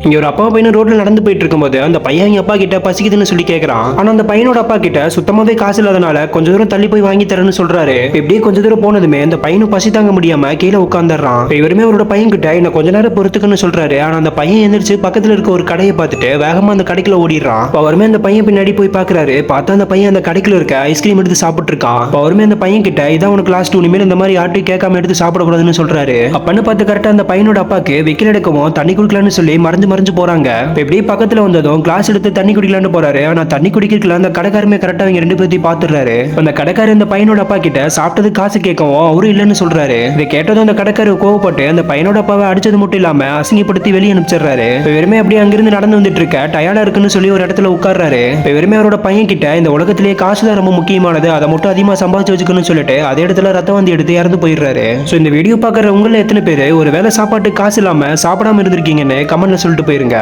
இங்க ஒரு அப்பா பையனும் ரோட்ல நடந்து போயிட்டு இருக்கும்போது அந்த பையன் அவங்க அப்பா கிட்ட பசிக்குதுன்னு சொல்லி கேக்குறான். ஆனா அந்த பையனோட அப்பா கிட்ட சுத்தமாவே காசு இல்லாதனால கொஞ்ச தூரம் தள்ளி போய் வாங்கி தரேன்னு சொல்றாரு. இப்படியே கொஞ்ச தூரம் போனதுமே அந்த பையனும் பசி தாங்க முடியாம கீழே உட்கார்ந்துடுறான். இவருமே அவரோட பையன் கிட்ட இன்னும் கொஞ்ச நேரம் பொறுத்துக்குன்னு சொல்றாரு. ஆனா அந்த பையன் எந்திரிச்சு பக்கத்துல இருக்க ஒரு கடையை பார்த்துட்டு வேகமா அந்த கடைக்குள்ள ஓடிடுறான். அவருமே அந்த பையன் பின்னாடி போய் பாக்குறாரு. பார்த்தா அந்த பையன் அந்த கடைக்குள்ள இருக்க ஐஸ்கிரீம் எடுத்து சாப்பிட்டு இருக்கான். அவருமே அந்த பையன் கிட்ட இதான் உனக்கு லாஸ்ட், இனிமேல் இந்த மாதிரி யார்ட்டையும் கேட்காம எடுத்து சாப்பிடக்கூடாதுன்னு சொல்றாரு. அப்பன்னு பார்த்து கரெக்டா அந்த பையனோட அப்பாக்கு வெக்கில் எடுக்கவும் தண்ணி குடிக்கலாம்னு சொல்லி மறைஞ்சு போறாங்க. இப்படி பக்கத்துல வந்ததும் கிளாஸ் எடுத்து தண்ணி குடிக்கலான்னு போறாரு. ஆனா தண்ணி குடிக்கல அந்த கடைக்காரமே கரெக்டா அவங்க ரெண்டு பேர்த்தையும் பாத்துறாரு. அந்த கடைக்காரர் இந்த பையனோட அப்பா கிட்ட சாப்பிட்டது காசு கேட்கவும் அவரும் இல்லைன்னு சொல்றாரு. இதை கேட்டதும் அந்த கடைக்காரர் கோவப்பட்டு அந்த பையனோட அப்பாவை அடிச்சது மட்டும் இல்லாம அசிங்கப்படுத்தி வெளியே அனுப்பிச்சிடுறாரு. வெறுமே அப்படியே அங்கிருந்து நடந்து வந்துட்டு இருக்க டயர்டா இருக்குன்னு சொல்லி ஒரு இடத்துல உட்கார்றாரு. வெறுமே அவரோட பையன் கிட்ட இந்த உலகத்திலேயே காசு தான் ரொம்ப முக்கியமானது, அதை மட்டும் அதிகமா சம்பாதிச்சு வச்சுக்கணும்னு சொல்லிட்டு அதே இடத்துல ரத்தம் வந்து எடுத்து இறந்து போயிடுறாரு. சோ இந்த வீடியோ பாக்குற உங்கள எத்தனை பேர் ஒரு வேளை சாப்பாட்டு காசு இல்லாம சாப்பிடாம இருந்திருக்கீங்கன்னு கமெண்ட்ல சொல்லிட்டு போயிருங்க.